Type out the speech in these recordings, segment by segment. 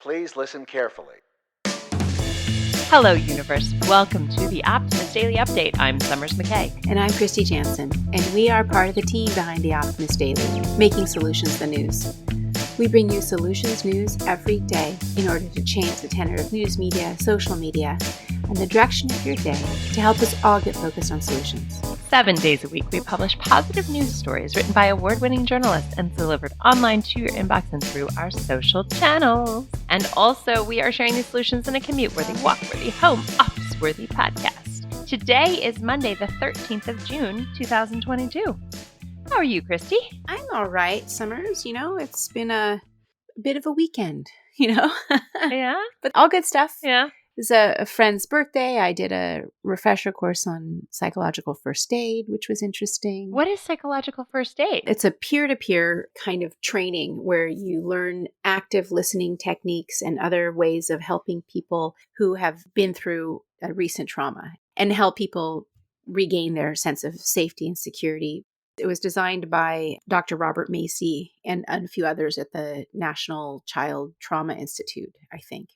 Please listen carefully. Hello, universe. Welcome to the Optimist Daily Update. I'm Summers McKay. And I'm Kristy Jansen, and we are part of the team behind the Optimist Daily, making solutions the news. We bring you solutions news every day in order to change the tenor of news media, social media, and the direction of your day to help us all get focused on solutions. 7 days a week, we publish positive news stories written by award-winning journalists and delivered online to your inbox and through our social channels. And also, we are sharing these solutions in a commute-worthy, walk-worthy, home office-worthy podcast. Today is Monday, the 13th of June, 2022. How are you, Kristy? I'm all right, Summers. It's been a bit of a weekend, Yeah? But all good stuff. Yeah. It was a friend's birthday. I did a refresher course on psychological first aid, which was interesting. What is psychological first aid? It's a peer-to-peer kind of training where you learn active listening techniques and other ways of helping people who have been through a recent trauma and help people regain their sense of safety and security. It was designed by Dr. Robert Macy and a few others at the National Child Trauma Institute, I think.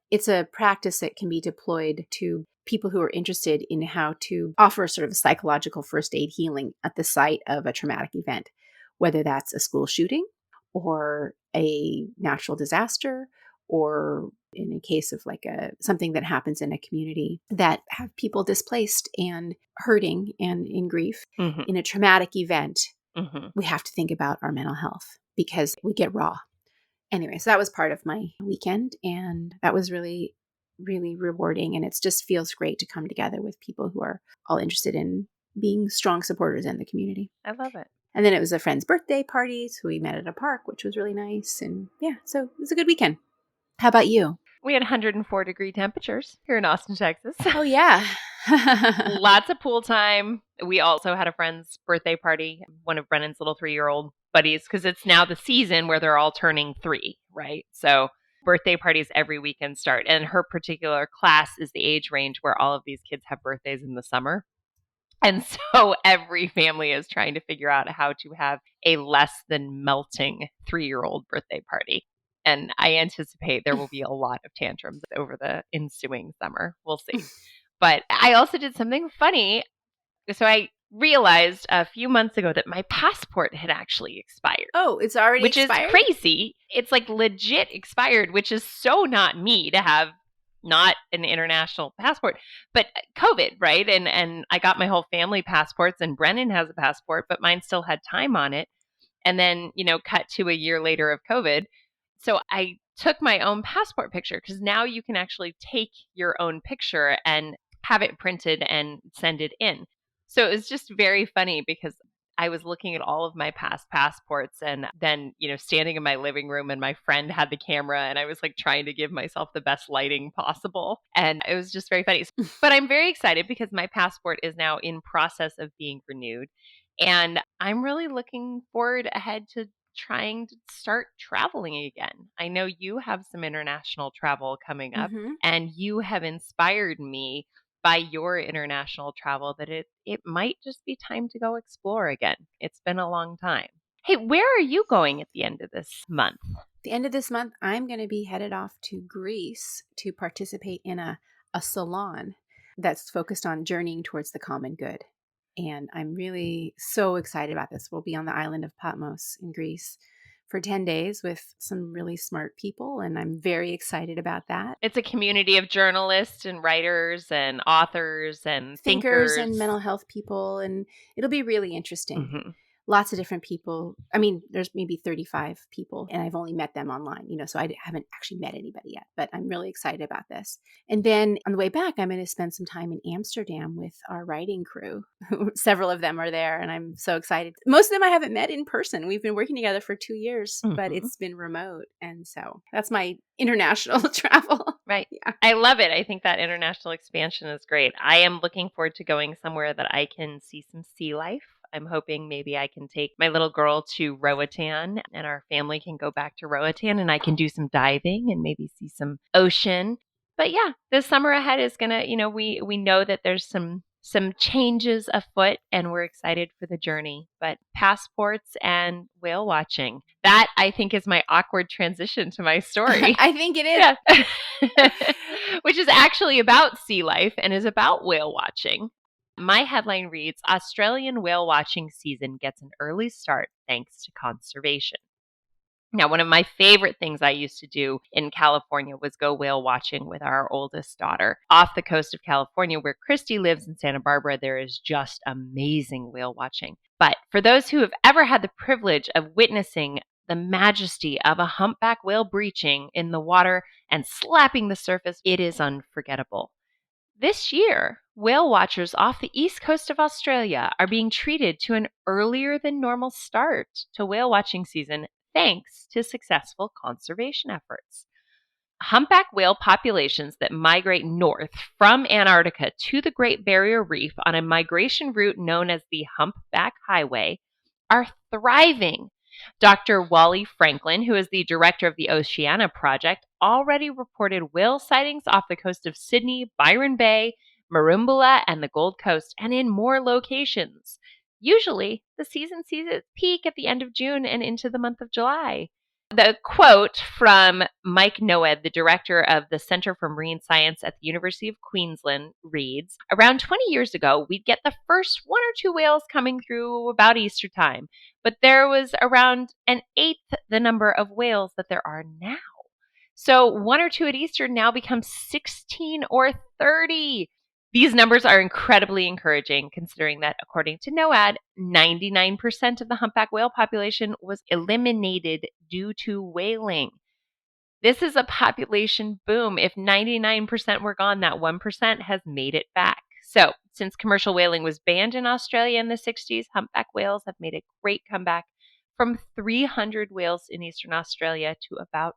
It's a practice that can be deployed to people who are interested in how to offer sort of psychological first aid healing at the site of a traumatic event, whether that's a school shooting or a natural disaster, or in a case of like something that happens in a community that have people displaced and hurting and in grief. Mm-hmm. In a traumatic event, Mm-hmm. we have to think about our mental health because we get raw. Anyway, so that was part of my weekend, and that was really, really rewarding. And it just feels great to come together with people who are all interested in being strong supporters in the community. I love it. And then it was a friend's birthday party, so we met at a park, which was really nice. And yeah, so it was a good weekend. How about you? We had 104-degree temperatures here in Austin, Texas. Oh, yeah. Lots of pool time. We also had a friend's birthday party, one of Brennan's little 3-year-old buddies, because it's now the season where they're all turning 3, right? So birthday parties every weekend start. And her particular class is the age range where all of these kids have birthdays in the summer. And so every family is trying to figure out how to have a less than melting 3-year-old birthday party. And I anticipate there will be a lot of tantrums over the ensuing summer. We'll see. But I also did something funny. So I realized a few months ago that my passport had actually expired. Oh, it's already expired? Which is crazy. It's like legit expired, which is so not me to have not an international passport, but COVID, right? And I got my whole family passports, and Brennan has a passport, but mine still had time on it. And then, cut to a year later of COVID. So I took my own passport picture, because now you can actually take your own picture and have it printed and send it in. So it was just very funny because I was looking at all of my past passports and then, standing in my living room, and my friend had the camera, and I was like trying to give myself the best lighting possible. And it was just very funny. But I'm very excited because my passport is now in process of being renewed. And I'm really looking forward ahead to trying to start traveling again. I know you have some international travel coming up, and you have inspired me by your international travel that it might just be time to go explore again. It's been a long time. Hey, where are you going at the end of this month? The end of this month, I'm going to be headed off to Greece to participate in a salon that's focused on journeying towards the common good. And I'm really so excited about this. We'll be on the island of Patmos in Greece for 10 days with some really smart people, and I'm very excited about that. It's a community of journalists and writers and authors and thinkers and mental health people, and it'll be really interesting. Mm-hmm. Lots of different people. I mean, there's maybe 35 people, and I've only met them online, so I haven't actually met anybody yet, but I'm really excited about this. And then on the way back, I'm going to spend some time in Amsterdam with our writing crew. Several of them are there, and I'm so excited. Most of them I haven't met in person. We've been working together for 2 years, but it's been remote. And so that's my international travel. Right. Yeah. I love it. I think that international expansion is great. I am looking forward to going somewhere that I can see some sea life. I'm hoping maybe I can take my little girl to Roatan, and our family can go back to Roatan, and I can do some diving and maybe see some ocean. But yeah, the summer ahead is going to, we know that there's some some changes afoot, and we're excited for the journey. But passports and whale watching, that I think is my awkward transition to my story. I think it is. Yeah. Which is actually about sea life and is about whale watching. My headline reads, Australian whale watching season gets an early start thanks to conservation. Now, one of my favorite things I used to do in California was go whale watching with our oldest daughter. Off the coast of California, where Kristy lives in Santa Barbara, there is just amazing whale watching. But for those who have ever had the privilege of witnessing the majesty of a humpback whale breaching in the water and slapping the surface, it is unforgettable. This year, whale watchers off the east coast of Australia are being treated to an earlier than normal start to whale watching season thanks to successful conservation efforts. Humpback whale populations that migrate north from Antarctica to the Great Barrier Reef on a migration route known as the Humpback Highway are thriving. Dr. Wally Franklin, who is the director of the Oceania Project, already reported whale sightings off the coast of Sydney, Byron Bay, Merimbula, and the Gold Coast, and in more locations. Usually, the season sees its peak at the end of June and into the month of July. The quote from Mike Noed, the director of the Center for Marine Science at the University of Queensland, reads, around 20 years ago, we'd get the first one or two whales coming through about Easter time, but there was around an eighth the number of whales that there are now. So one or two at Easter now becomes 16 or 30. These numbers are incredibly encouraging, considering that, according to NOAD, 99% of the humpback whale population was eliminated due to whaling. This is a population boom. If 99% were gone, that 1% has made it back. So, since commercial whaling was banned in Australia in the 60s, humpback whales have made a great comeback from 300 whales in Eastern Australia to about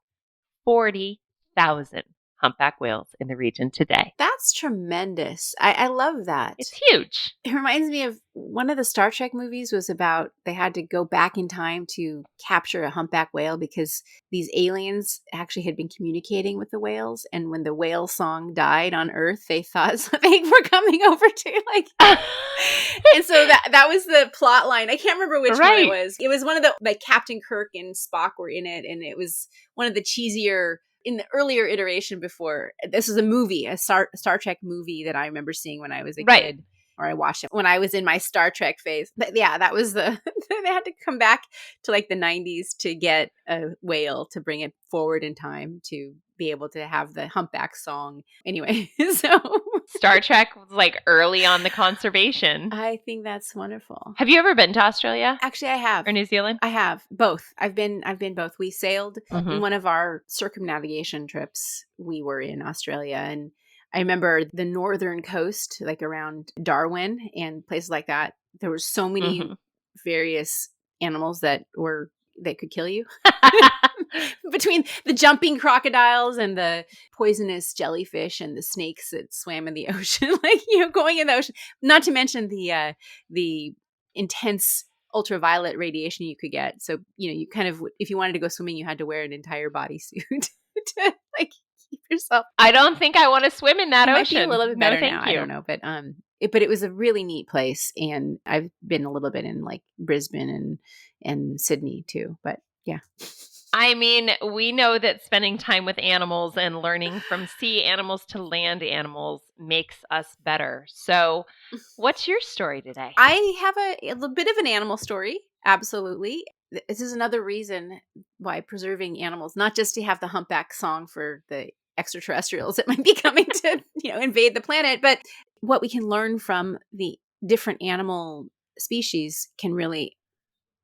40,000 humpback whales in the region today. That's tremendous. I love that. It's huge. It reminds me of one of the Star Trek movies was about they had to go back in time to capture a humpback whale because these aliens actually had been communicating with the whales. And when the whale song died on Earth, they thought they were coming over to and so that was the plot line. I can't remember which one it was. It was one of the Captain Kirk and Spock were in it. And it was one of the cheesier in the earlier iteration before. This is a movie, a Star Trek movie that I remember seeing when I was a kid, or I watched it when I was in my Star Trek phase. But yeah, that was they had to come back to like the 90s to get a whale to bring it forward in time to be able to have the humpback song. Anyway, so Star Trek was like early on the conservation. I think that's wonderful. Have you ever been to Australia? Actually, I have. Or New Zealand? I have both. I've been both. We sailed in one of our circumnavigation trips. We were in Australia, and I remember the northern coast, like around Darwin and places like that. There were so many various animals that could kill you. Between the jumping crocodiles and the poisonous jellyfish and the snakes that swam in the ocean, going in the ocean, not to mention the intense ultraviolet radiation you could get. So, you kind of, if you wanted to go swimming, you had to wear an entire bodysuit to keep yourself. I don't think I want to swim in that ocean. Might be a little bit better thank now. you. I don't know, but it was a really neat place, and I've been a little bit in like Brisbane and Sydney too. But yeah. I mean, we know that spending time with animals and learning from sea animals to land animals makes us better. So, what's your story today? I have a little bit of an animal story. Absolutely. This is another reason why preserving animals, not just to have the humpback song for the extraterrestrials that might be coming to, invade the planet, but what we can learn from the different animal species can really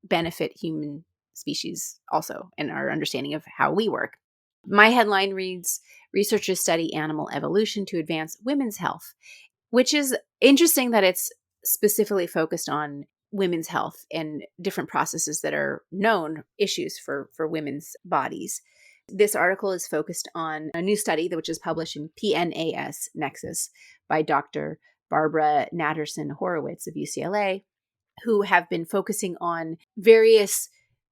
benefit human species also, and our understanding of how we work. My headline reads, researchers study animal evolution to advance women's health, which is interesting that it's specifically focused on women's health and different processes that are known issues for women's bodies. This article is focused on a new study which is published in PNAS Nexus by Dr. Barbara Natterson Horowitz of UCLA, who have been focusing on various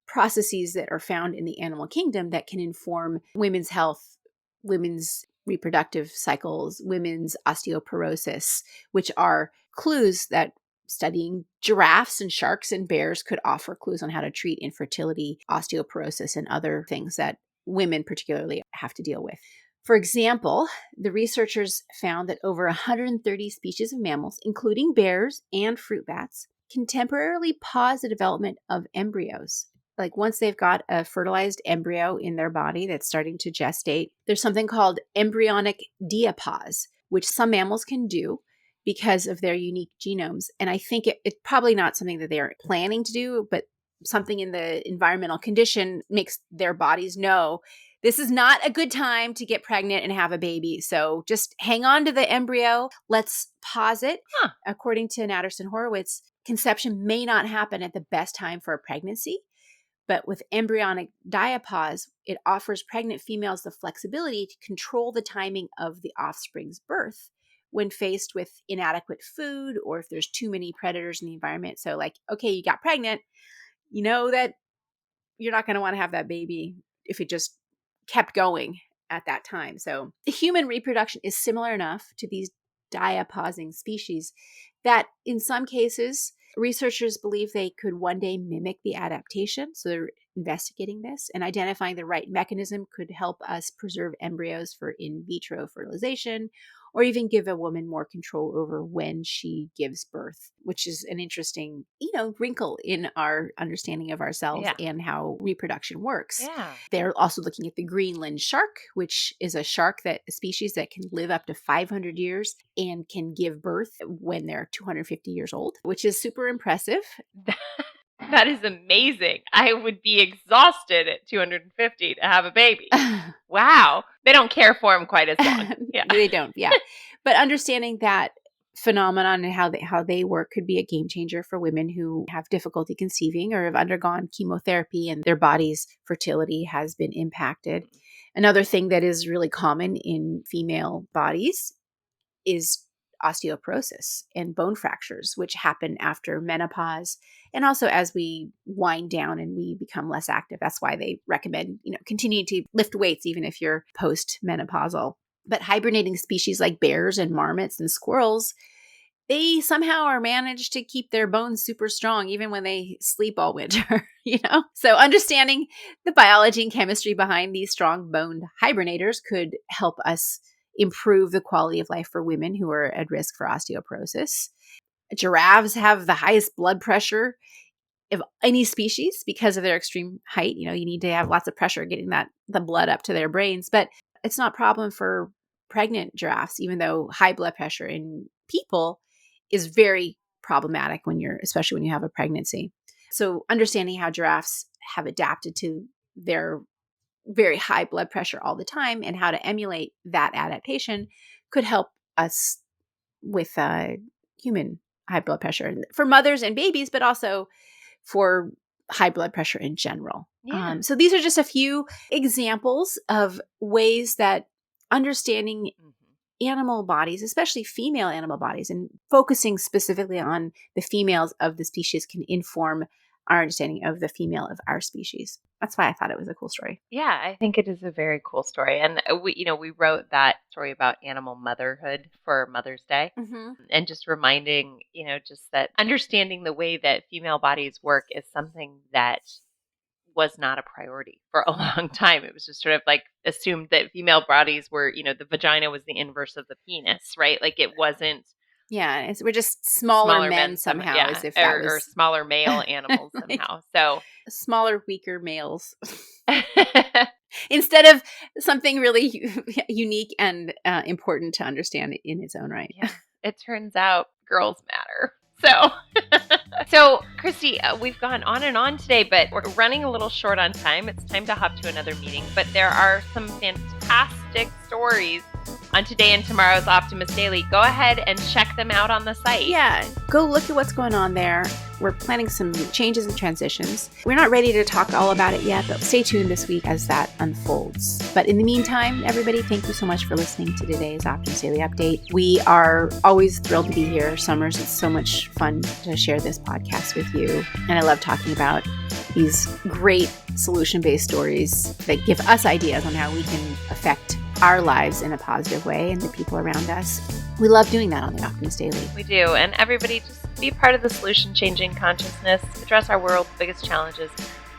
processes that are found in the animal kingdom that can inform women's health, women's reproductive cycles, women's osteoporosis, which are clues that studying giraffes and sharks and bears could offer clues on how to treat infertility, osteoporosis, and other things that women particularly have to deal with. For example, the researchers found that over 130 species of mammals, including bears and fruit bats, can temporarily pause the development of embryos. Like once they've got a fertilized embryo in their body that's starting to gestate, there's something called embryonic diapause, which some mammals can do because of their unique genomes. And I think it's probably not something that they are planning to do, but something in the environmental condition makes their bodies know this is not a good time to get pregnant and have a baby. So just hang on to the embryo. Let's pause it. Huh. According to Natterson Horowitz, conception may not happen at the best time for a pregnancy. But with embryonic diapause, it offers pregnant females the flexibility to control the timing of the offspring's birth when faced with inadequate food or if there's too many predators in the environment. So like, okay, you got pregnant, you know that you're not going to want to have that baby if it just kept going at that time. So the human reproduction is similar enough to these diapausing species that in some cases, researchers believe they could one day mimic the adaptation. So they're investigating this, and identifying the right mechanism could help us preserve embryos for in vitro fertilization, or even give a woman more control over when she gives birth, which is an interesting, wrinkle in our understanding of ourselves and how reproduction works. Yeah. They're also looking at the Greenland shark, which is a species that can live up to 500 years and can give birth when they're 250 years old, which is super impressive. That is amazing. I would be exhausted at 250 to have a baby. Wow. They don't care for them quite as long. Yeah. They don't. Yeah. But understanding that phenomenon and how they work could be a game changer for women who have difficulty conceiving or have undergone chemotherapy and their body's fertility has been impacted. Another thing that is really common in female bodies is osteoporosis and bone fractures, which happen after menopause and also as we wind down and we become less active. That's why they recommend, continue to lift weights even if you're post-menopausal. But hibernating species like bears and marmots and squirrels, they somehow are managed to keep their bones super strong even when they sleep all winter, So understanding the biology and chemistry behind these strong-boned hibernators could help us improve the quality of life for women who are at risk for osteoporosis. Giraffes have the highest blood pressure of any species because of their extreme height. You need to have lots of pressure getting the blood up to their brains, but it's not a problem for pregnant giraffes, even though high blood pressure in people is very problematic especially when you have a pregnancy. So understanding how giraffes have adapted to their very high blood pressure all the time and how to emulate that adaptation could help us with human high blood pressure for mothers and babies, but also for high blood pressure in general. Yeah. So these are just a few examples of ways that understanding animal bodies, especially female animal bodies, and focusing specifically on the females of the species can inform our understanding of the female of our species. That's why I thought it was a cool story. Yeah, I think it is a very cool story. And we wrote that story about animal motherhood for Mother's Day. Mm-hmm. And just reminding, just that understanding the way that female bodies work is something that was not a priority for a long time. It was just sort of like assumed that female bodies were, the vagina was the inverse of the penis, right? Like it wasn't. Yeah, we're just smaller men somehow, as if that or smaller male animals somehow. So smaller, weaker males instead of something really unique and important to understand in its own right. Yeah, it turns out girls matter. So Kristy, we've gone on and on today, but we're running a little short on time. It's time to hop to another meeting. But there are some fantastic stories on today and tomorrow's Optimist Daily. Go ahead and check them out on the site. Yeah, go look at what's going on there. We're planning some changes and transitions. We're not ready to talk all about it yet, but stay tuned this week as that unfolds. But in the meantime, everybody, thank you so much for listening to today's Optimist Daily Update. We are always thrilled to be here. Summers, it's so much fun to share this podcast with you. And I love talking about these great solution-based stories that give us ideas on how we can affect our lives in a positive way and the people around us. We love doing that on the Optimist Daily. We do. And everybody, just be part of the solution-changing consciousness. Address our world's biggest challenges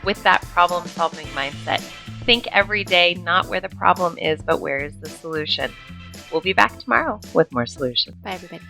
with that problem-solving mindset. Think every day, not where the problem is, but where is the solution. We'll be back tomorrow with more solutions. Bye, everybody.